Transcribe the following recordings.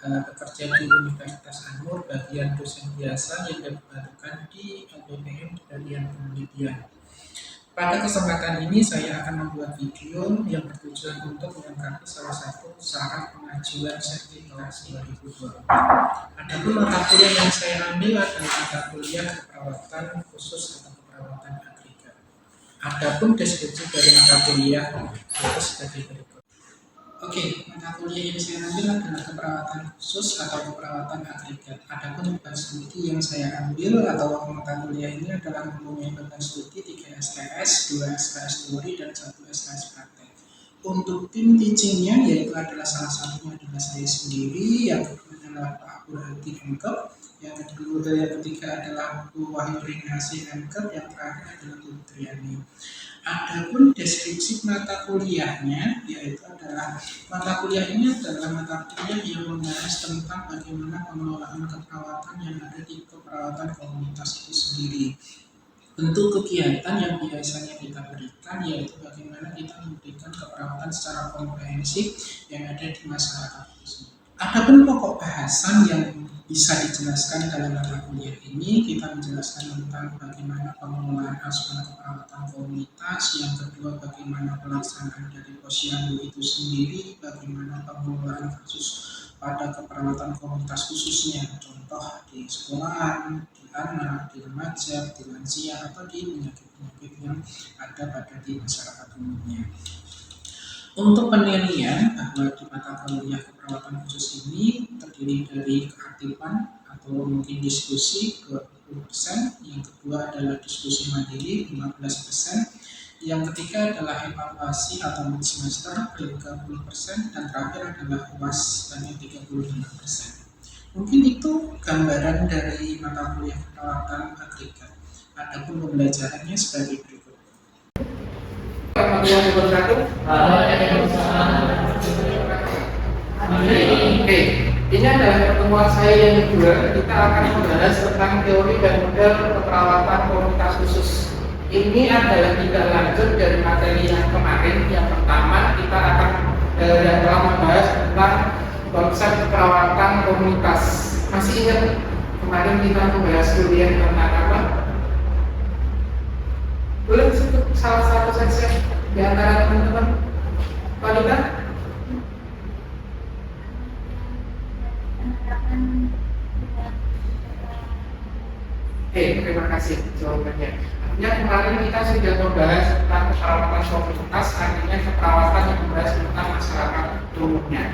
bekerja di Universitas Anur, bagian dosen biasa yang diperbantukan di LPPM Bagian Penelitian. Pada kesempatan ini saya akan membuat video yang bertujuan untuk melengkapi salah satu syarat pengajuan sertifikasi 2024. Adapun mata kuliah yang saya ambil adalah mata kuliah keperawatan khusus atau keperawatan agregat. Adapun deskripsi dari mata kuliah itu sebagai berikut. Oke, mata kuliah yang saya ambil adalah keperawatan khusus atau keperawatan agregat. Adapun beban studi yang saya ambil atau mata kuliah ini adalah mempunyai beban studi 3 SKS, 2 SKS teori, dan 1 SKS praktek. Untuk tim teachingnya yaitu adalah salah satunya adalah saya sendiri, yang kedua adalah Pak Burhati Mkep, yang ketiga adalah Bu Wahyu Rinasi Mkep, yang terakhir adalah Bu Triani. Adapun deskripsi mata kuliahnya yaitu adalah mata kuliah ini adalah mata kuliah yang membahas tentang bagaimana pengelolaan keperawatan yang ada di keperawatan komunitas itu sendiri. Bentuk kegiatan yang biasanya kita berikan yaitu bagaimana kita memberikan keperawatan secara komprehensif yang ada di masyarakat itu sendiri. Adapun pokok bahasan yang bisa dijelaskan dalam mata kuliah ini, kita menjelaskan tentang bagaimana pengelolaan asupan keperawatan komunitas, yang kedua bagaimana pelaksanaan dari posyandu itu sendiri, bagaimana pengelolaan kasus pada keperawatan komunitas khususnya, contoh di sekolahan, di anak, di remaja, di lansia, atau di penyakit-penyakit yang ada pada di masyarakat umumnya. Untuk penilaian bahwa di mata kuliah keperawatan khusus ini terdiri dari keaktifan atau mungkin diskusi 20%, yang kedua adalah diskusi mandiri 15%, yang ketiga adalah evaluasi atau mid semester 30%, dan terakhir adalah UAS sebanyak 35%. Mungkin itu gambaran dari mata kuliah keperawatan agregat. Adapun pembelajarannya sebagai berikut. Oke, ini adalah pertemuan saya yang kedua. Kita akan membahas tentang teori dan model keperawatan komunitas khusus. Ini adalah tidak lanjut dari materi yang kemarin. Yang pertama kita akan membahas tentang konsep keperawatan komunitas. Masih ingat kemarin kita membahas kuliah tentang apa? Boleh sebut salah satu saja di antara teman-teman wanita? Oke, terima kasih jawabannya. Artinya kemarin kita sudah membahas tentang keperawatan komunitas, artinya keperawatan yang membahas tentang masyarakat umumnya.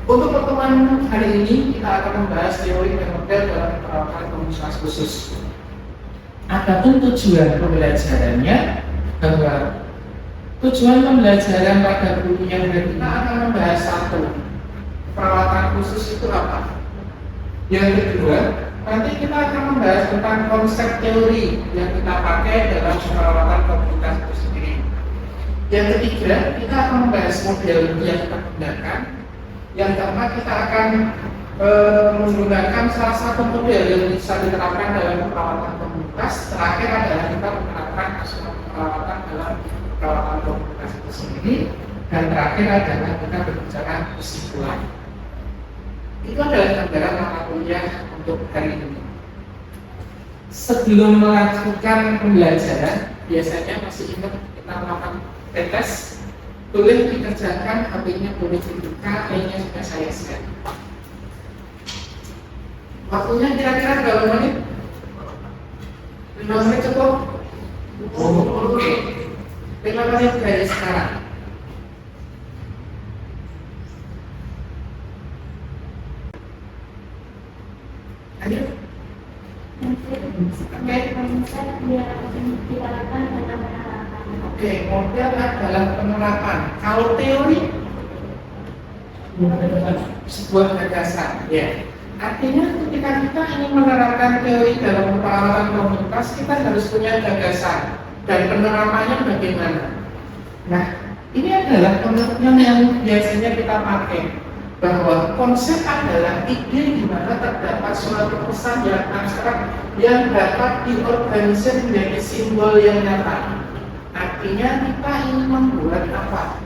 Untuk pertemuan hari ini kita akan membahas teori dan model dalam keperawatan komunitas khusus. Adapun tujuan pembelajarannya, bahwa tujuan pembelajaran pada buku yang kita akan membahas satu, perawatan khusus itu apa? Yang kedua, nanti kita akan membahas tentang konsep teori yang kita pakai dalam perawatan komunitas itu sendiri. Yang ketiga, kita akan membahas model yang kita gunakan. Yang keempat, kita akan menggunakan salah satu model yang bisa diterapkan dalam perawatan komunitas. Terakhir adalah kita menerapkan asupan perawatan dalam perawatan komunitas itu sendiri. Dan terakhir adalah kita berbicara kesimpulan. Itu adalah gambaran mata kuliah untuk hari ini. Sebelum melakukan pembelajaran, biasanya masih ingat kita melakukan tes. Boleh dikerjakan, HP-nya boleh dibuka, kayaknya sudah saya share. Waktunya kira-kira berapa menit? 5 menit cukup? Oke. 5 menit dari sekarang. Ayo. Oke, model adalah penerapan. Kalau teori sebuah gagasan, ya. Artinya ketika kita ingin menerapkan teori dalam perawatan komunitas, kita harus punya gagasan dan penerapannya bagaimana. Nah, ini adalah pengertian yang biasanya kita pakai, bahwa konsep adalah ide di mana terdapat suatu pesan yang abstrak yang dapat diorganisir menjadi simbol yang nyata. Artinya kita ingin membuat apa?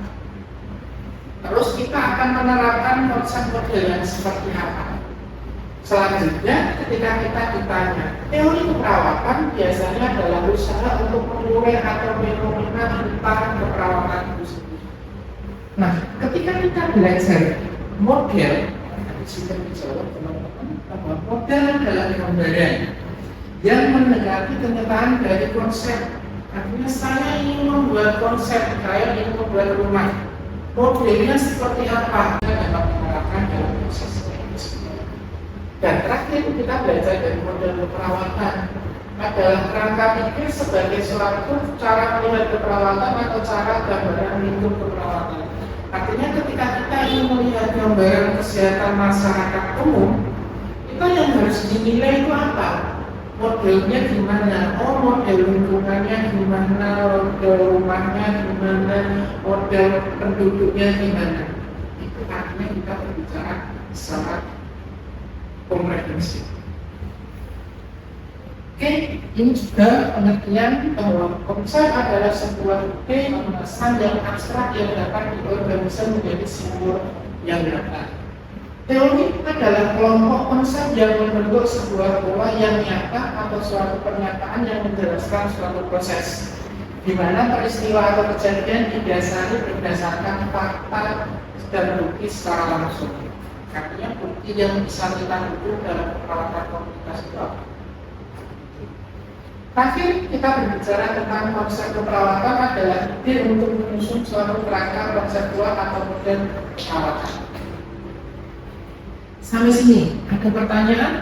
Terus kita akan menerapkan konsep model yang seperti apa? Selanjutnya, ketika kita ditanya, teori keperawatan biasanya adalah usaha untuk mengurai atau fenomena tentang keperawatan itu sendiri. Nah, ketika kita belajar model, bisa dijawab teman-teman bahwa model adalah gambaran yang mendekati kenyataan dari konsep. Artinya saya ingin membuat konsep, saya ingin membuat rumah. Modelnya seperti apa? Kita dapat menerapkan dalam proses ini. Dan terakhir kita belajar dari model keperawatan adalah kerangka pikir sebagai suatu cara melihat keperawatan atau cara gambaran lingkup keperawatan. Artinya ketika kita ingin melihat gambaran kesehatan masyarakat umum, itu yang harus dinilai itu apa? Modelnya gimana? Oh, model lingkungannya gimana? Model rumahnya gimana? Model penduduknya gimana? Itu artinya kita berbicara sangat komprehensif. Oke, ini juga pengertian bahwa konsep adalah sebuah ide pesan yang abstrak yang dapat diorganisasi menjadi simbol yang nyata. Teori adalah kelompok konsep yang membentuk sebuah pola yang nyata atau suatu pernyataan yang menjelaskan suatu proses, di mana peristiwa atau kejadian didasari berdasarkan fakta dan bukti secara langsung. Artinya bukti yang bisa kita ukur dalam perawatan komunitas itu apa? Terakhir, kita berbicara tentang konsep keperawatan adalah ide untuk menyusun suatu kerangka konseptual atau model perawatan. Sampai sini, ada pertanyaan?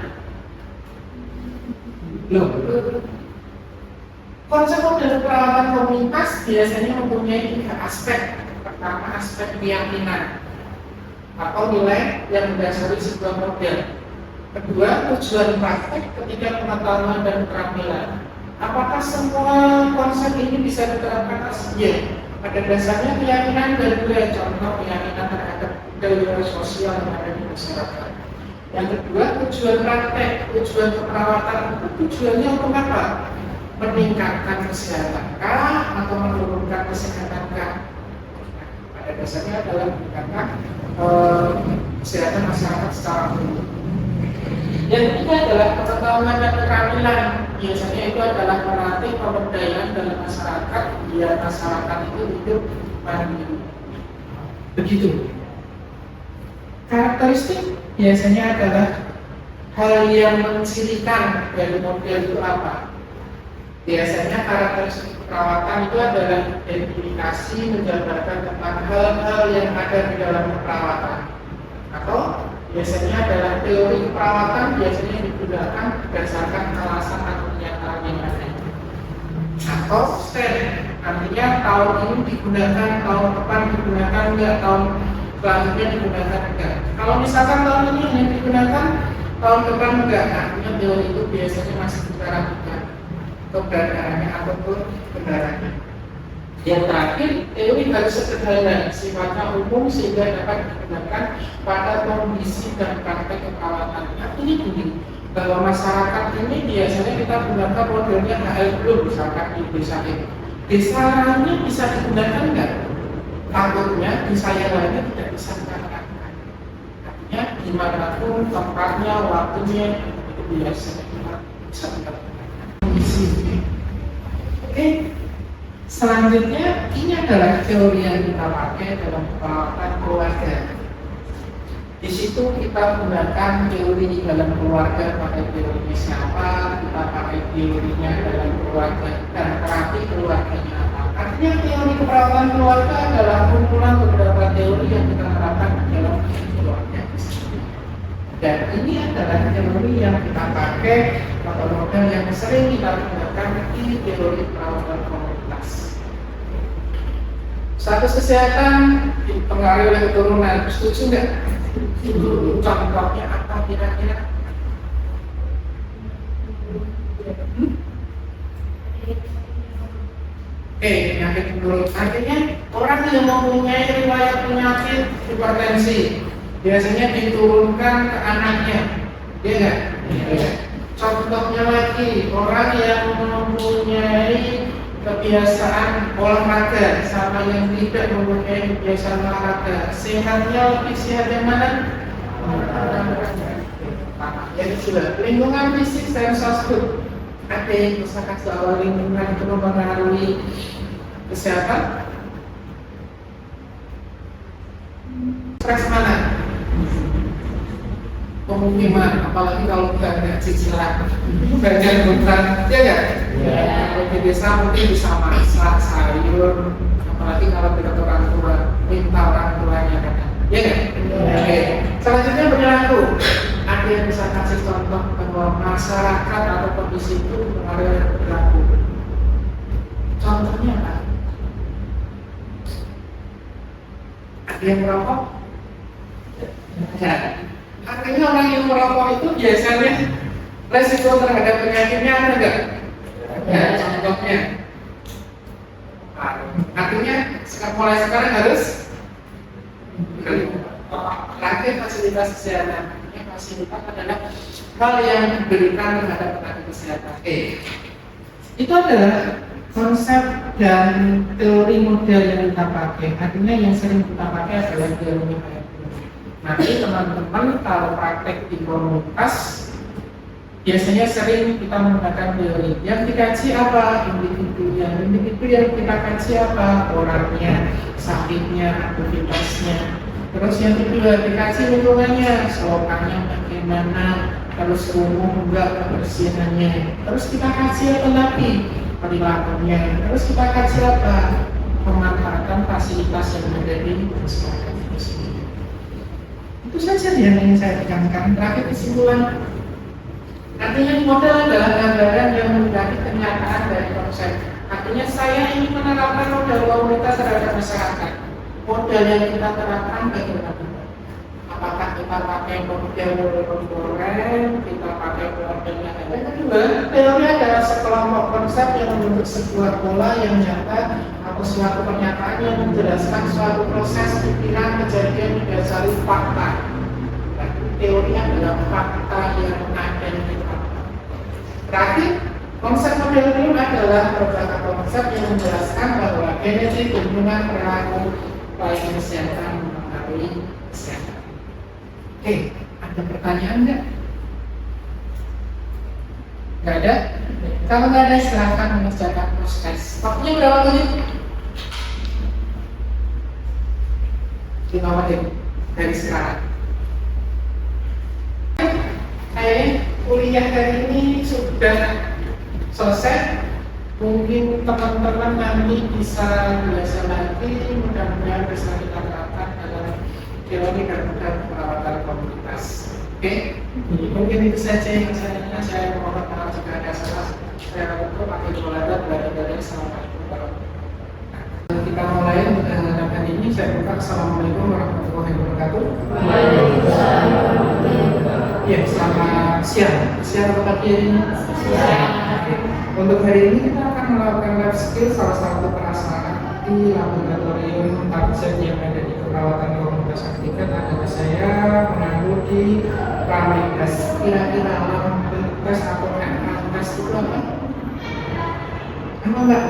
Belum. Konsep model perawatan komunitas biasanya mempunyai 3 aspek. Pertama, aspek keyakinan atau nilai yang mendasari sebuah model. Kedua, tujuan praktek ketika pengetahuan dan keterampilan. Apakah semua konsep ini bisa diterapkan? Ya, pada dasarnya keyakinan dan budaya, contoh keyakinan terhadap budaya sosial yang ada di masyarakat. Yang kedua, tujuan praktek, tujuan keperawatan itu tujuannya untuk apa? Meningkatkan kesehatan kah atau menurunkan kesehatan kah? Pada dasarnya adalah meningkatkan kesehatan masyarakat secara umum. Yang ketiga adalah pengetahuan dan keterampilan. Biasanya itu adalah melatih pemberdayaan dalam masyarakat biar masyarakat itu hidup mandiri. Begitu. Karakteristik biasanya adalah hal yang mencirikan dari model itu apa? Biasanya karakteristik perawatan itu adalah identifikasi menjabarkan tentang hal-hal yang ada di dalam perawatan. Atau biasanya adalah teori keperawatan biasanya digunakan berdasarkan alasan atau kenyataan yang ada. Atau stand, artinya tahun ini digunakan, tahun depan digunakan enggak, tahun selanjutnya digunakan enggak. Kalau misalkan tahun ini hanya digunakan, tahun depan enggak, artinya teori itu biasanya masih diragukan keberadaannya ataupun kebenarannya. Yang terakhir, teori harus sederhana, sifatnya umum sehingga dapat digunakan pada kondisi dan praktek keperawatan. Artinya begini, bahwa masyarakat ini biasanya kita gunakan modelnya HL Blue misalkan di desa ini. Desa lainnya bisa digunakan enggak? Takutnya desa yang lainnya tidak bisa digunakan. Artinya dimanapun tempatnya, waktunya itu biasanya kita bisa digunakan. Oke. Selanjutnya, ini adalah teori yang kita pakai dalam perawatan keluarga. Di situ kita gunakan teori dalam keluarga, pakai teorinya siapa, kita pakai teorinya dalam keluarga, dan terapi keluarganya apa. Artinya teori keperawatan keluarga adalah kumpulan beberapa teori yang kita terapkan dalam keluarga. Dan ini adalah teori yang kita pakai atau model yang sering kita gunakan di teori perawatan komunitas. Status kesehatan dipengaruhi oleh keturunan, setuju nggak? Contohnya apa kira-kira? Penyakit menurut artinya orang yang mempunyai riwayat penyakit hipertensi biasanya diturunkan ke anaknya, ya nggak? Contohnya lagi orang yang mempunyai kebiasaan olahraga sama yang tidak mempunyai kebiasaan olahraga, sehatnya lebih sehat yang mana? Yang kedua, lingkungan fisik dan sosial. Ada yang misalkan soal lingkungan itu mempengaruhi kesehatan. Stres mana? Pemukiman, apalagi kalau nggak ada cicilan bagian beban, ya nggak? Kalau di desa mungkin bisa masak sayur, apalagi kalau tidak orang tua, minta orang tuanya kadang, ya nggak? Oke. Selanjutnya perilaku. Ada yang bisa kasih contoh bahwa masyarakat atau kondisi itu mengalir perilaku. Contohnya apa? Ada yang merokok? Ya. Artinya orang yang merokok itu biasanya resiko terhadap penyakitnya ada nggak? Ya, contohnya. Artinya mulai sekarang harus terakhir fasilitas kesehatan. Fasilitas adalah hal yang diberikan terhadap tenaga kesehatan. Itu adalah konsep dan teori model yang kita pakai. Artinya yang sering kita pakai adalah teori model. Nanti teman-teman kalau praktek di komunitas biasanya sering kita menggunakan teori. Yang dikaji apa? Individu yang kita kaji apa? Orangnya, sakitnya, aktivitasnya. Terus yang kedua dikaji lingkungannya, selokannya bagaimana, terus umum enggak kebersihannya. Terus kita kaji apa lagi? Perilakunya. Terus kita kaji apa? Pemanfaatan fasilitas yang ada di masyarakat itu sendiri. Itu saja yang ingin saya tekankan. Terakhir kesimpulan. Artinya model adalah gambaran yang mendaki kenyataan dari konsep. Artinya saya ingin menerapkan model komunitas terhadap masyarakat. Model yang kita terapkan bagaimana? Apakah kita pakai model kontemporer, kita pakai model yang ada? Kedua, teori adalah sekelompok konsep yang membentuk sebuah pola yang nyata atau suatu pernyataan yang menjelaskan suatu proses pikiran kejadian didasari fakta. Teori adalah fakta yang ada di fakta. Terakhir, konsep model ini adalah beberapa konsep yang menjelaskan bahwa genetik, hubungan, perilaku, baik kesehatan mempengaruhi kesehatan. Oke, ada pertanyaan nggak? Nggak ada? Kalau nggak ada, silahkan mengerjakan proses. Waktunya berapa menit? 5 menit dari sekarang. Kayaknya kuliah hari ini sudah selesai. Mungkin teman-teman nanti bisa belajar lagi, mudah-mudahan bisa kita terapkan dalam teori dan perawatan komunitas. Oke, mungkin itu saja yang saya mohon maaf jika ada salah. Saya untuk pakai jualan dari Assalamualaikum warahmatullahi wabarakatuh. Kita mulai dengan ini. Saya buka Assalamualaikum warahmatullahi wabarakatuh. Ya, selamat siang. Siang atau pagi ini? Siang. Untuk hari ini kita akan melakukan life skill salah satu prasarana di laboratorium tabset yang ada di perawatan komunitas aktivitas adalah saya menganggur di Ramlitas. Kira-kira Ramlitas atau Ramlitas itu apa? Apa enggak?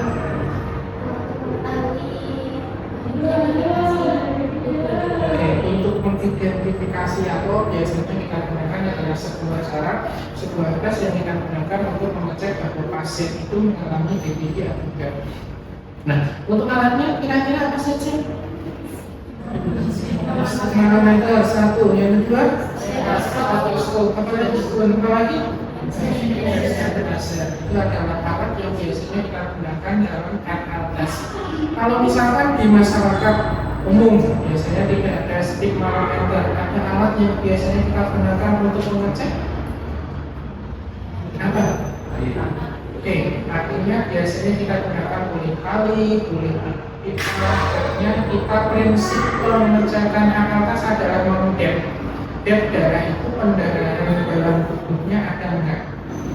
Oke, untuk mengidentifikasi atau biasanya kita gunakan adalah sebuah cara, sebuah tes yang kita gunakan untuk mengecek bahwa pasien itu mengalami DBD atau tidak. Nah, untuk alatnya kira-kira apa saja? Manometer satu, yang kedua, stetoskop, apa lagi? Itu adalah alat yang biasanya kita gunakan dalam RL test. Kalau misalkan di masyarakat umum biasanya tidak ada stigmanometer, ada alat yang biasanya kita gunakan untuk mengecek apa? Oke, artinya biasanya kita gunakan kulit kali, kulit artinya kita prinsip pengecekan akaltas adalah mengecek depth darah itu pendarahan dalam tubuhnya ada enggak.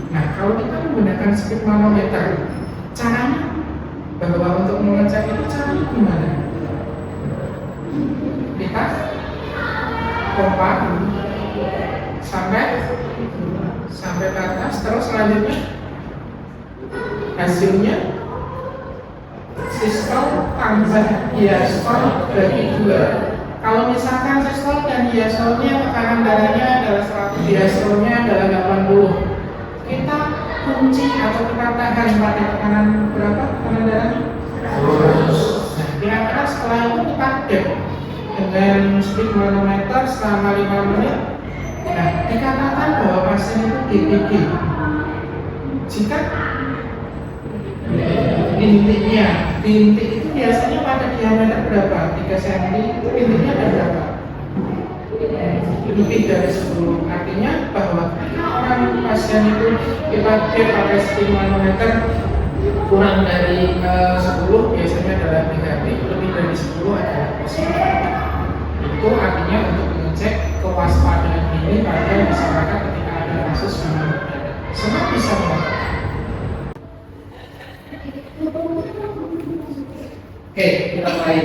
Nah, kalau kita menggunakan stigmanometer, caranya bahwa untuk mengecek itu caranya gimana? Kita pompa sampai ke atas, terus selanjutnya hasilnya sistol tambah diastol bagi 2. Kalau misalkan sistol dan diastolnya tekanan darahnya adalah 100, diastolnya adalah 80, kita kunci atau kita tahan pada tekanan berapa tekanan darahnya? 100. Nah, kira-kira setelah itu kita dek dengan speed manometer selama 5 menit. Nah, dikatakan bahwa pasien itu DPG jika bintik itu biasanya pada diameter berapa? 3 cm itu bintiknya ada berapa? Lebih dari 10. Artinya bahwa orang pasien itu kita cek pakai speed manometer kurang dari 10 biasanya adalah negatif, lebih dari 10 adalah positif. Itu artinya untuk mengecek kewaspadaan ini pada masyarakat ketika ada kasus demam berdarah. Semua bisa melakukan. Oke, kita mulai.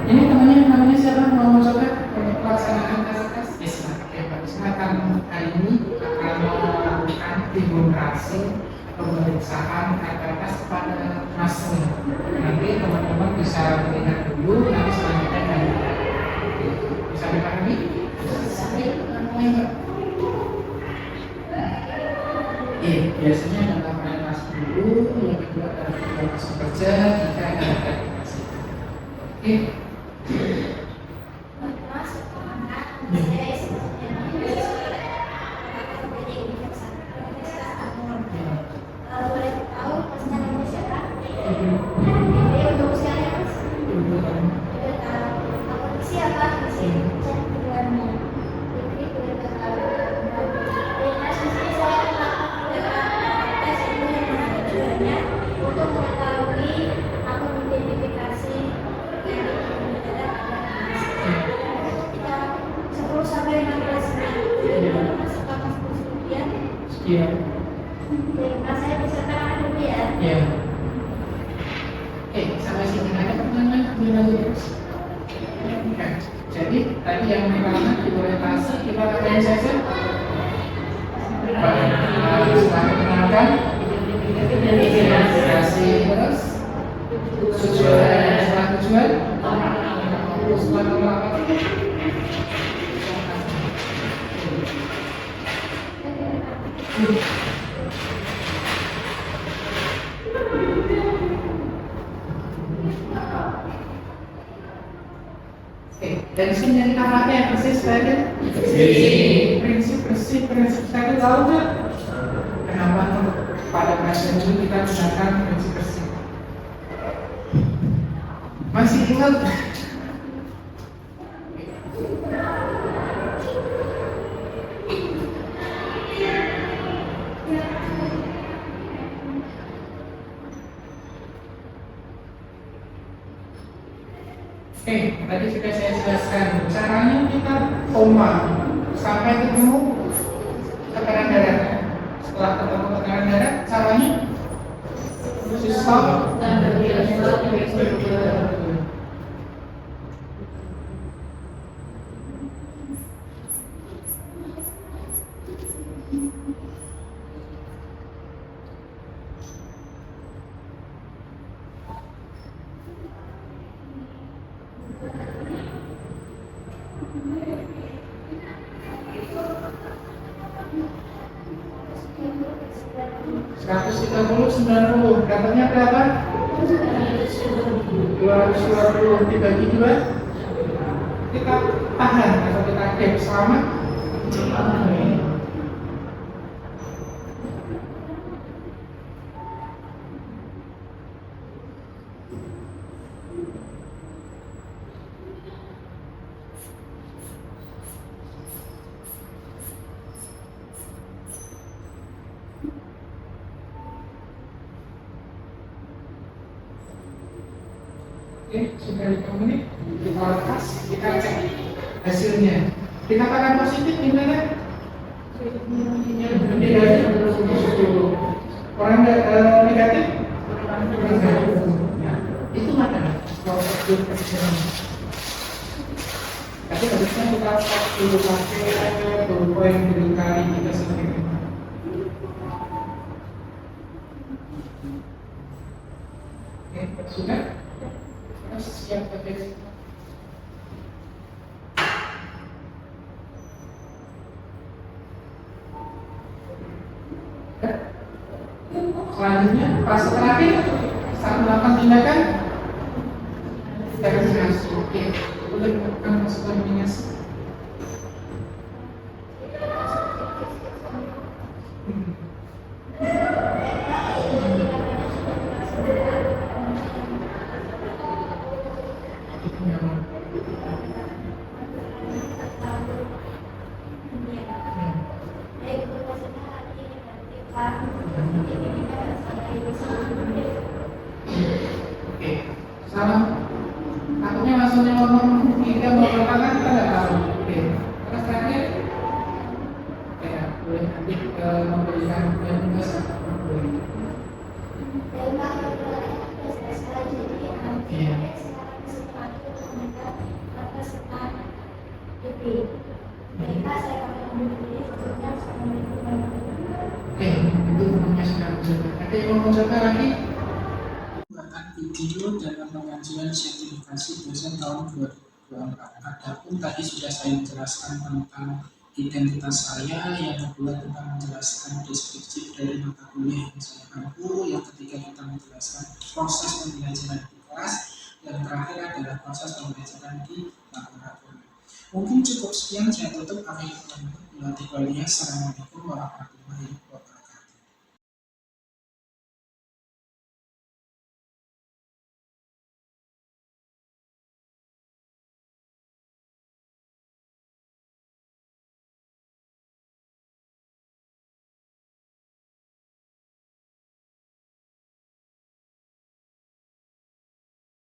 Ini namanya siapa? Mau coba pelaksanaan tes? Yes, oke, bagus. Akan hari ini akan melakukan demonstrasi pemeriksaan RPS pada masing. Nanti teman-teman bisa melihat dulu, nanti selanjutnya tanya. Bisa dipahami? Iya, biasanya adalah orientasi dulu, yang kedua adalah langsung kerja, kita ada aplikasi. Oke. Iya. Saya bisa tahan dulu ya. Iya. Sampai sini ada pertanyaan terus. Jadi tadi yang pertama di orientasi kita akan saja. Perkenalkan identifikasi terus tujuan setelah tujuan dari sini yang kita pakai yang persis tadi prinsip tadi tahu nggak kenapa pada pasien ini kita gunakan prinsip bersih masih ingat tadi sudah saya jelaskan caranya kita koma sampai ketemu tekanan darah. Setelah ketemu tekanan darah, caranya stop dan dapatnya berapa? 220 dibagi 2 kita tahan atau kita gap selama sudah 5 menit kita lepas, kita cek hasilnya. Dikatakan positif gimana? Orang negatif? Nah, itu mana? Tapi harusnya kita stop dulu pakai turbo yang berkali kita sendiri. Sudah? Siap pakai. Selanjutnya, fase terakhir saat melakukan tindakan eliminasi. Oke, boleh melakukan fase eliminasi. Oke, salam. Takutnya langsungnya ngomong tiga mau tangan kita nggak tahu. Oke, terus terakhir, ya boleh nanti memberikan yang tugas. Boleh. Oke, itu namanya sedang mencoba. Ada yang mau mencoba lagi? Bahkan video dalam pengajuan sertifikasi dosen tahun 2024. Adapun tadi sudah saya jelaskan tentang identitas saya, yang kedua tentang menjelaskan deskripsi dari mata kuliah yang saya mampu, yang ketiga kita menjelaskan proses pembelajaran di kelas, yang terakhir adalah proses pembelajaran di laboratorium. Mungkin cukup sekian, saya tutup. Assalamualaikum warahmatullahi wabarakatuh.